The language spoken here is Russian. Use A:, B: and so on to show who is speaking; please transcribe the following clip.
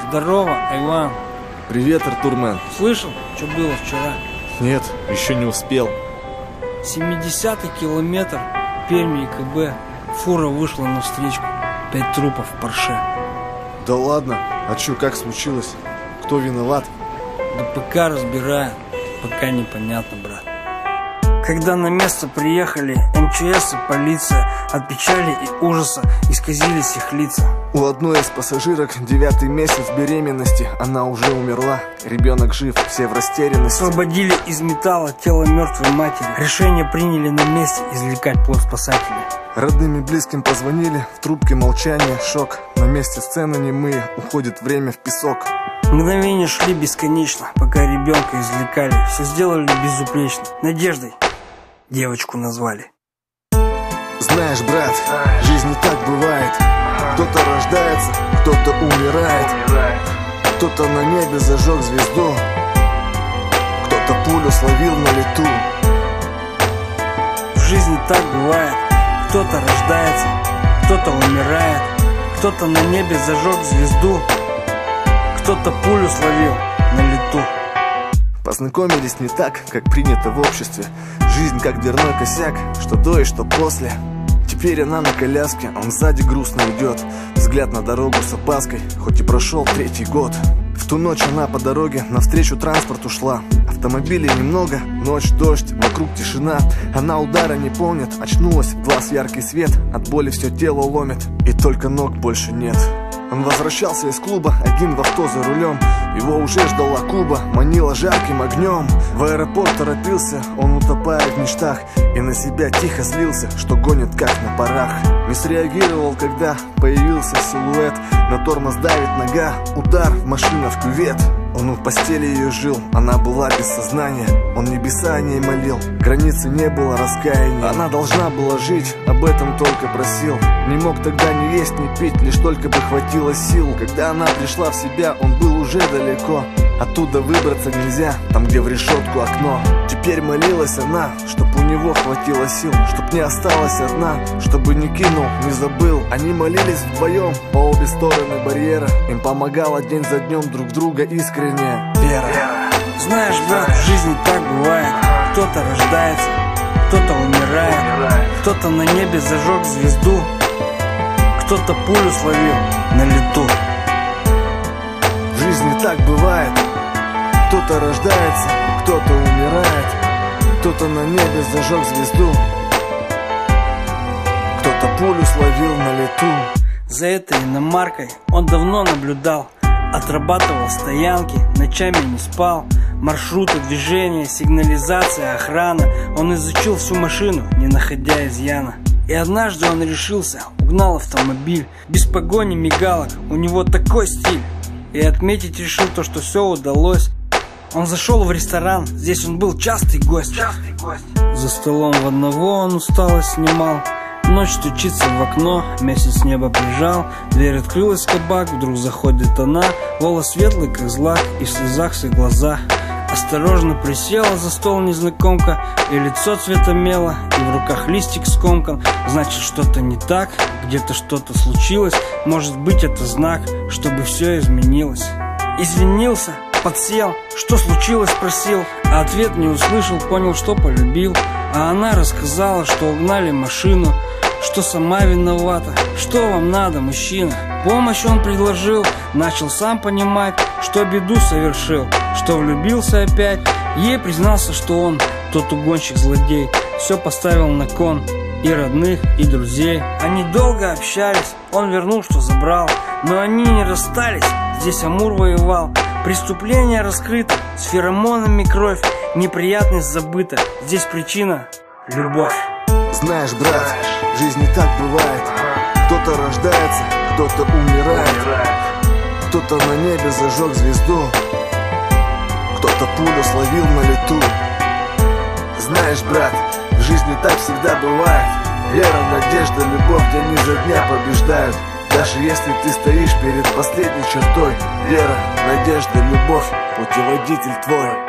A: Здорово, Иван.
B: Привет, Артурмен.
A: Слышал, что было вчера?
B: Нет, еще не успел.
A: 70-й километр, Перми и КБ. Фура вышла на встречку. 5 трупов в Порше.
B: Да ладно, а чё, как случилось? Кто виноват?
A: Да пока разбираю, пока непонятно, брат. Когда на место приехали МЧС и полиция, от печали и ужаса исказились их лица.
B: У одной из пассажирок 9-й месяц беременности, она уже умерла. Ребенок жив, все в растерянности.
A: Освободили из металла тело мертвой матери. Решение приняли на месте извлекать плод спасателя.
B: Родным и близким позвонили, в трубке молчание, шок. На месте сцены немые, уходит время в песок.
A: Мгновения шли бесконечно, пока ребенка извлекали. Все сделали безупречно. Надеждой девочку назвали.
B: Знаешь, брат, жизнь не так бывает. Кто-то рождается, кто-то умирает. Кто-то на небе зажег звезду, кто-то пулю словил на лету.
A: В жизни так бывает. Кто-то рождается, кто-то умирает. Кто-то на небе зажег звезду, кто-то пулю словил на лету.
B: Познакомились не так, как принято в обществе. Жизнь как дверной косяк, что до и что после. Теперь она на коляске, он сзади грустно идет. Взгляд на дорогу с опаской, хоть и прошел 3-й год. В ту ночь она по дороге навстречу транспорту шла. Автомобилей немного, ночь, дождь, вокруг тишина. Она удара не помнит, очнулась, в глаз яркий свет. От боли все тело ломит, и только ног больше нет. Он возвращался из клуба, один в авто за рулем. Его уже ждала Куба, манила жарким огнем. В аэропорт торопился, он утопая в мечтах. И на себя тихо злился, что гонит как на парах. Не среагировал, когда появился силуэт. На тормоз давит нога, удар, машина в кювет. Он в постели ее жил, она была без сознания. Он небеса о ней молил, границы не было раскаяния. Она должна была жить, об этом только просил. Не мог тогда ни есть, ни пить, лишь только бы хватило сил. Когда она пришла в себя, он был уже далеко. Оттуда выбраться нельзя, там где в решетку окно. Теперь молилась она, чтоб у него хватило сил, чтоб не осталась одна, чтобы не кинул, не забыл. Они молились вдвоем, по обе стороны барьера. Им помогала день за днем друг друга искренняя вера.
A: Знаешь, брат, в жизни так бывает. Кто-то рождается, кто-то умирает. Кто-то на небе зажег звезду, кто-то пулю словил на лету.
B: В жизни так бывает. Кто-то рождается, кто-то умирает. Кто-то на небе зажег звезду, кто-то пулю словил на лету.
A: За этой иномаркой он давно наблюдал. Отрабатывал стоянки, ночами не спал. Маршруты движения, сигнализация, охрана. Он изучил всю машину, не находя изъяна. И однажды он решился, угнал автомобиль. Без погони, мигалок, у него такой стиль. И отметить решил то, что все удалось. Он зашел в ресторан, здесь он был частый гость. За столом в одного он усталость снимал. Ночь стучится в окно, месяц небо прижал. Дверь открылась, кабак, вдруг заходит она. Волос светлый, как злак, и в слезах все глаза. Осторожно присела за стол незнакомка, и лицо цвета мела, и в руках листик скомкан. Значит, что-то не так, где-то что-то случилось. Может быть, это знак, чтобы все изменилось. Извинился, подсел, что случилось, спросил. А ответ не услышал, понял, что полюбил. А она рассказала, что угнали машину, что сама виновата. Что вам надо, мужчина? Помощь он предложил, начал сам понимать, что беду совершил, что влюбился опять. Ей признался, что он тот угонщик-злодей. Все поставил на кон, и родных, и друзей. Они долго общались, он вернул, что забрал. Но они не расстались, здесь Амур воевал. Преступление раскрыто, с феромонами кровь. Неприятность забыта, здесь причина — любовь.
B: Знаешь, брат, в жизни так бывает. Кто-то рождается, кто-то умирает. Кто-то на небе зажег звезду, кто-то пулю словил на лету. Знаешь, брат, в жизни так всегда бывает. Вера, надежда, любовь день изо дня побеждают. Даже если ты стоишь перед последней чертой. Вера, надежда, любовь, путеводитель твой.